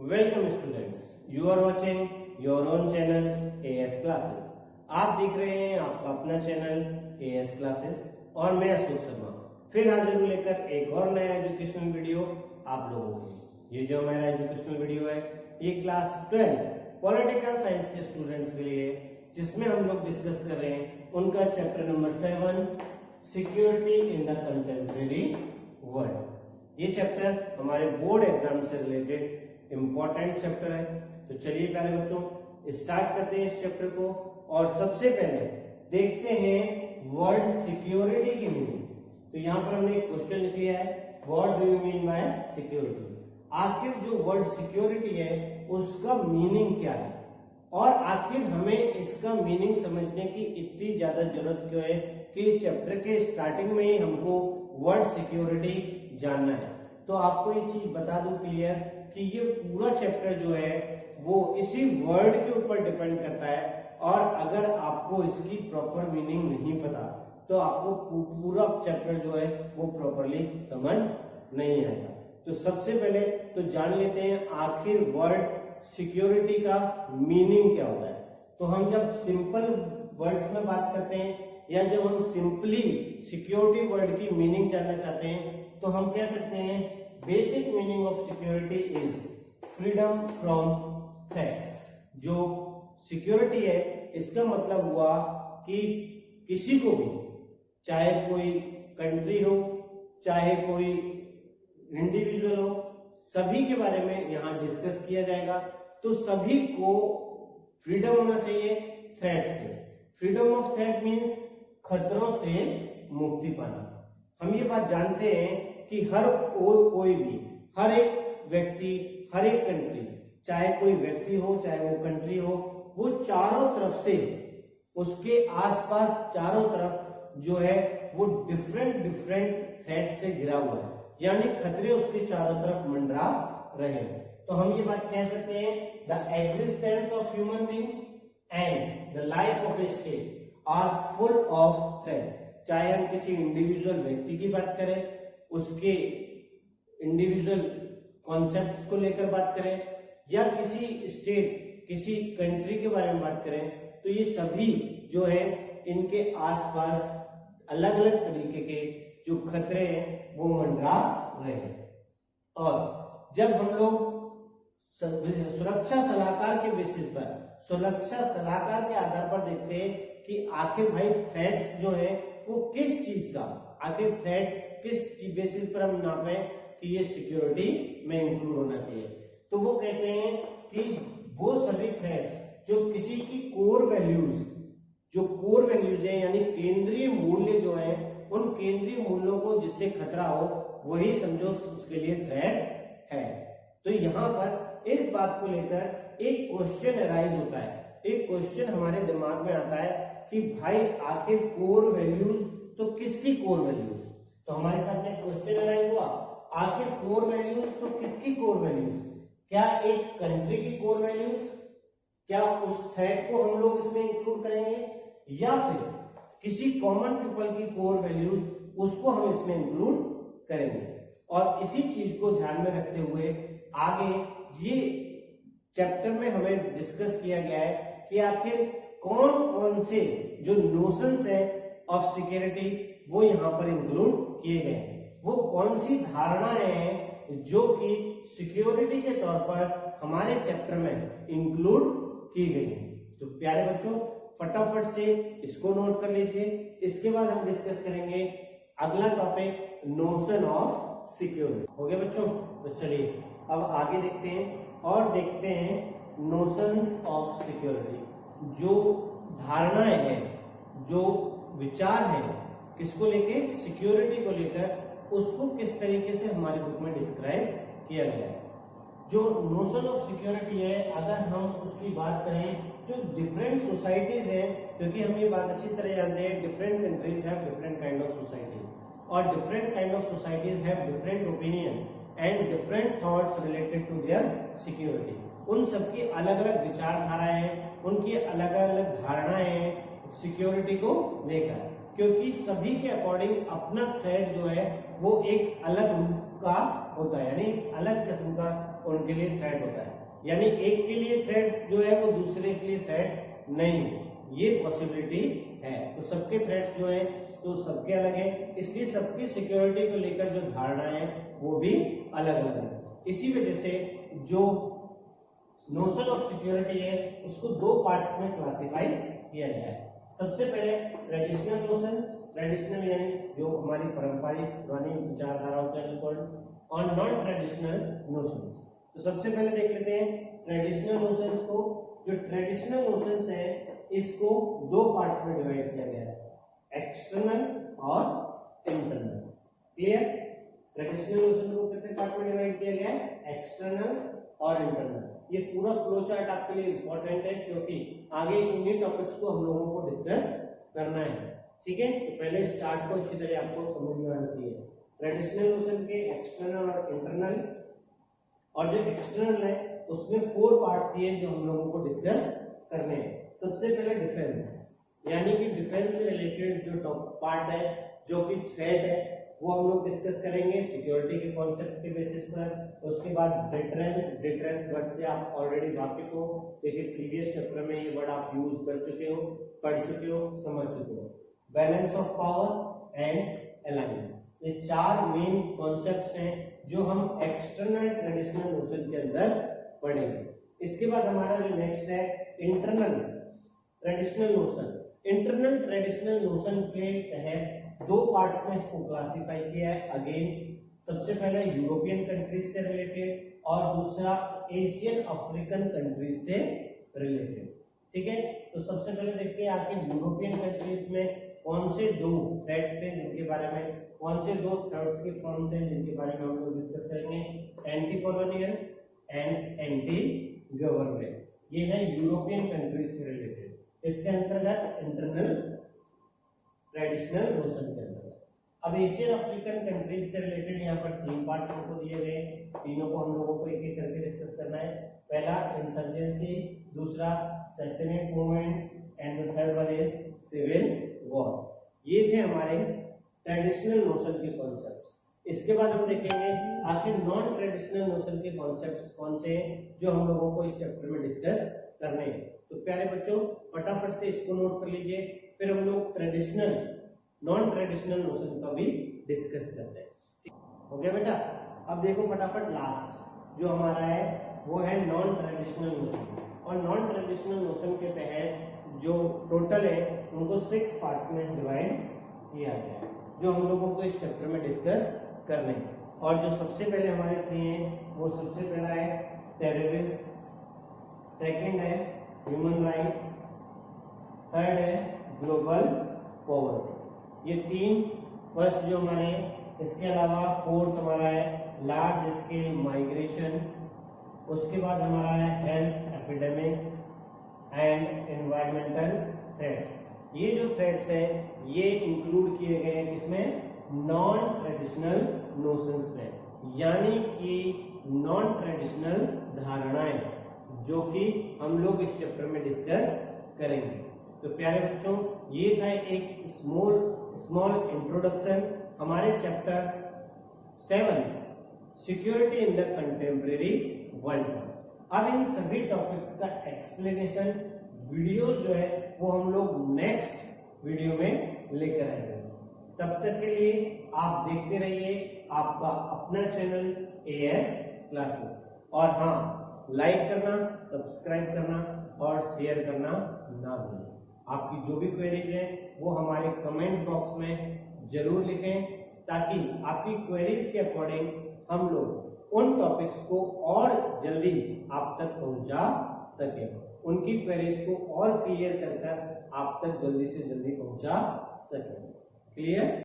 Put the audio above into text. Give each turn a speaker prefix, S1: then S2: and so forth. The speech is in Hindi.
S1: Welcome students, you are watching your own channel AS classes. आप देख रहे हैं आपका अपना चैनल एएस क्लासेस और मैं अशोक शर्मा फिर हाजिर हूं लेकर एक और नया एजुकेशनल वीडियो आप लोगों के लिए। ये जो हमारा एजुकेशनल वीडियो है ये क्लास 12 पॉलिटिकल साइंस के स्टूडेंट्स के लिए, जिसमें हम लोग डिस्कस कर रहे हैं उनका chapter number 7 security in the contemporary world. ये चैप्टर हमारे बोर्ड एग्जाम से रिलेटेड इंपॉर्टेंट चैप्टर है। तो चलिए पहले बच्चों स्टार्ट करते हैं इस चैप्टर को और सबसे पहले देखते हैं वर्ड सिक्योरिटी की मीनिंग। तो यहाँ पर हमने एक क्वेश्चन लिख लिया है, what do you mean by security. आखिर जो वर्ड सिक्योरिटी है उसका मीनिंग क्या है और आखिर हमें इसका मीनिंग समझने की इतनी ज्यादा जरूरत क्यों है कि चैप्टर के स्टार्टिंग में ही हमको वर्ड सिक्योरिटी जानना है। तो आपको ये चीज बता दूं क्लियर कि ये पूरा चैप्टर जो है वो इसी वर्ड के ऊपर डिपेंड करता है और अगर आपको इसकी प्रॉपर मीनिंग नहीं पता तो आपको पूरा चैप्टर जो है वो प्रॉपरली समझ नहीं आएगा। तो सबसे पहले तो जान लेते हैं आखिर वर्ड सिक्योरिटी का मीनिंग क्या होता है। तो हम जब सिंपल वर्ड्स में बात करते हैं या जब हम सिंपली सिक्योरिटी वर्ड की मीनिंग जानना चाहते हैं तो हम कह सकते हैं basic meaning of security is freedom from threats. जो सिक्योरिटी है इसका मतलब हुआ कि किसी को भी, चाहे कोई कंट्री हो चाहे कोई इंडिविजुअल हो, सभी के बारे में यहाँ डिस्कस किया जाएगा। तो सभी को फ्रीडम होना चाहिए थ्रेट से। फ्रीडम ऑफ थ्रेट मीन्स खतरों से मुक्ति पाना। हम ये बात जानते हैं कि कोई भी, हर एक व्यक्ति, हर एक कंट्री, चाहे कोई व्यक्ति हो चाहे वो कंट्री हो, वो चारों तरफ से उसके आसपास चारों तरफ जो है वो डिफरेंट थ्रेट से घिरा हुआ है, यानी खतरे उसके चारों तरफ मंडरा रहे हैं। तो हम ये बात कह सकते हैं the existence of human being and the life of a state are full of threat. चाहे हम किसी इंडिविजुअल व्यक्ति की बात करें, उसके इंडिविजुअल कॉन्सेप्ट्स को लेकर बात करें या किसी स्टेट, किसी कंट्री के बारे में बात करें, तो ये सभी जो है इनके आसपास अलग अलग तरीके के जो खतरे हैं वो मंडरा रहे हैं। और जब हम लोग सुरक्षा सलाहकार के बेसिस पर, सुरक्षा सलाहकार के आधार पर देखते हैं कि आखिर भाई थ्रेट्स जो है वो किस चीज का, आखिर थ्रेट किस बेसिस पर हम नापे कि ये सिक्योरिटी में इंक्लूड होना चाहिए, तो वो कहते हैं कि वो सभी थ्रेट्स जो किसी की कोर वैल्यूज, जो कोर वैल्यूज है यानी केंद्रीय मूल्य जो है, उन केंद्रीय मूल्यों को जिससे खतरा हो वही समझो उसके लिए थ्रेट है। तो यहाँ पर इस बात को लेकर एक क्वेश्चन अराइज होता है, एक क्वेश्चन हमारे दिमाग में आता है कि भाई आखिर कोर वैल्यूज तो किसकी कोर वैल्यूज। तो हमारे सामने क्वेश्चन अराइज हुआ, आखिर कोर वैल्यूज तो किसकी कोर वैल्यूज, क्या एक कंट्री की कोर वैल्यूज, क्या उस थ्रेट को हम लोग इसमें इंक्लूड करेंगे या फिर किसी कॉमन पीपल की कोर वैल्यूज, उसको हम इसमें इंक्लूड करेंगे। और इसी चीज को ध्यान में रखते हुए आगे ये चैप्टर में हमें डिस्कस किया गया है कि आखिर कौन कौन से जो नोशंस है ऑफ सिक्योरिटी वो यहाँ पर इंक्लूड किए गए हैं, वो कौन सी धारणाएं हैं जो कि सिक्योरिटी के तौर पर हमारे चैप्टर में इंक्लूड की गई हैं। तो प्यारे बच्चों फटाफट से इसको नोट कर लीजिए। इसके बाद हम डिस्कस करेंगे अगला टॉपिक, नोशन ऑफ सिक्योरिटी। हो गया बच्चों? तो चलिए अब आगे देखते हैं और देखते हैं नोशंस ऑफ सिक्योरिटी। जो धारणाएं हैं, जो विचार है किसको लेके, सिक्योरिटी को लेकर, उसको किस तरीके से हमारी बुक में डिस्क्राइब किया गया है। जो नोशन ऑफ सिक्योरिटी है, अगर हम उसकी बात करें, जो डिफरेंट सोसाइटीज हैं, क्योंकि हम ये बात अच्छी तरह जानते हैं different countries have different kind of societies और different kind of societies have different opinion and different thoughts related to their security. उन सबकी अलग अलग विचारधाराएं हैं, उनकी अलग अलग धारणाएं हैं सिक्योरिटी को लेकर, क्योंकि सभी के अकॉर्डिंग अपना थ्रेट जो है वो एक अलग रूप का होता है, यानी अलग किस्म का उनके लिए थ्रेट होता है, यानी एक के लिए थ्रेट जो है वो दूसरे के लिए थ्रेट नहीं है, ये पॉसिबिलिटी है। तो सबके थ्रेट्स जो है तो सबके अलग है, इसलिए सबकी सिक्योरिटी को लेकर जो धारणा है वो भी अलग अलग है। इसी वजह से जो नोशन ऑफ सिक्योरिटी है उसको दो पार्ट्स में क्लासिफाई किया गया है। सबसे पहले ट्रेडिशनल नोशंस, ट्रेडिशनल यानी जो हमारी पारंपरिक पुरानी विचारधाराओं के अनुकूल, और नॉन ट्रेडिशनल नोशंस। तो सबसे पहले देख लेते हैं ट्रेडिशनल नोशंस को। जो ट्रेडिशनल नोशंस है इसको दो पार्ट्स में डिवाइड किया गया है, एक्सटर्नल और इंटरनल। क्लियर? ट्रेडिशनल नोशन को कितने पार्ट में डिवाइड किया गया है, एक्सटर्नल और इंटरनल। ये पूरा फ्लो चार्ट आपके लिए इंपॉर्टेंट है क्योंकि आगे इन्हीं टॉपिक्स को हम लोगों को डिस्कस करना है। ठीक है, तो पहले इस चार्ट को अच्छी तरह आपको समझ में आना चाहिए। ट्रेडिशनल नोशन के एक्सटर्नल और इंटरनल, और जो एक्सटर्नल है उसमें 4 पार्ट्स दिए जो हम लोगों को डिस्कस करने हैं। सबसे पहले डिफेंस, यानी कि डिफेंस से रिलेटेड जो टॉप पार्ट है जो कि थ्रेट है वो हम लोग डिस्कस करेंगे सिक्योरिटी के कॉन्सेप्ट के बेसिस पर। उसके बाद डिटरेंस, डिटरेंस वर्ड से आप ऑलरेडी वाकिफ हो, देखिए प्रीवियस चैप्टर में ये वर्ड आप यूज कर चुके हो, पढ़ चुके हो, समझ चुके हो। Balance of power and alliance, ये 4 मेन कॉन्सेप्ट्स हैं जो हम एक्सटर्नल ट्रेडिशनल नोशन के अंदर पढ़ेंगे। इसके बाद हमारा जो नेक्स्ट है internal traditional notion. Internal traditional notion के तहत 2 पार्ट्स में इसको क्लासिफाई किया है। अगेन सबसे पहले यूरोपियन कंट्रीज से रिलेटेड और दूसरा एशियन अफ्रीकन कंट्रीज से रिलेटेड। ठीक है, तो सबसे पहले देखते हैं आखिर यूरोपियन कंट्रीज में कौन से 2 थ्रेट्स थे जिनके बारे में, कौन से 2 थ्रेट्स के फॉर्म्स हैं जिनके बारे में हम लोग डिस्कस करेंगे। Anti colonial and anti government, ये है यूरोपियन कंट्रीज से रिलेटेड। इसके अंतर्गत इंटरनल ट्रेडिशनल नोशन के अंदर। अब एशियन अफ्रीकन कंट्रीज से रिलेटेड यहाँ पर 3 पार्ट्स हमको दिए गए, तीनों को हम लोगों को एक एक करके डिस्कस करना है। पहला इंसर्जेंसी, दूसरा secessionist movements and the third one is civil war. ये थे हमारे ट्रेडिशनल नोशन के कॉन्सेप्ट्स। इसके बाद हम देखेंगे आखिर नॉन ट्रेडिशनल नोशन के कॉन्सेप्ट्स कौन से हैं जो हम लोगों को इस चैप्टर में डिस्कस करने हैं। तो प्यारे बच्चों फटाफट से इसको नोट कर लीजिए, फिर हम लोग ट्रेडिशनल नॉन ट्रेडिशनल नोशन का भी डिस्कस करते हैं। हो गया बेटा? अब देखो फटाफट लास्ट जो हमारा है वो है नॉन ट्रेडिशनल नोशन। और नॉन ट्रेडिशनल नोशन के तहत जो टोटल है उनको 6 पार्ट्स में डिवाइड किया गया है जो हम लोगों को इस चैप्टर में डिस्कस करने हैं। और जो सबसे पहले हमारे 3 हैं वो सबसे पहला है टेररिज्म, सेकंड है ह्यूमन राइट्स, थर्ड है ग्लोबल पॉवर्टी। ये 3 फर्स्ट जो हमारे, इसके अलावा 4th हमारा है लार्ज स्केल माइग्रेशन, उसके बाद हमारा है health epidemics and environmental threats. ये जो थ्रेट्स है ये इंक्लूड किए गए हैं किसमें, नॉन ट्रेडिशनल नोशंस में, यानी कि नॉन ट्रेडिशनल धारणाएं जो कि हम लोग इस चैप्टर में डिस्कस करेंगे। तो प्यारे बच्चों ये था एक स्मॉल इंट्रोडक्शन हमारे chapter 7 security in the contemporary world. अब इन सभी टॉपिक्स का एक्सप्लेनेशन वीडियो जो है वो हम लोग नेक्स्ट वीडियो में लेकर आएंगे। तब तक के लिए आप देखते रहिए आपका अपना चैनल एएस क्लासेस। और हाँ, लाइक करना, सब्सक्राइब करना और शेयर करना ना भूलें। आपकी जो भी क्वेरीज है वो हमारे कमेंट बॉक्स में जरूर लिखें ताकि आपकी क्वेरीज के अकॉर्डिंग हम लोग उन टॉपिक्स को और जल्दी आप तक पहुंचा सकें, उनकी क्वेरीज को और क्लियर कर आप तक जल्दी से जल्दी पहुंचा सकें। क्लियर?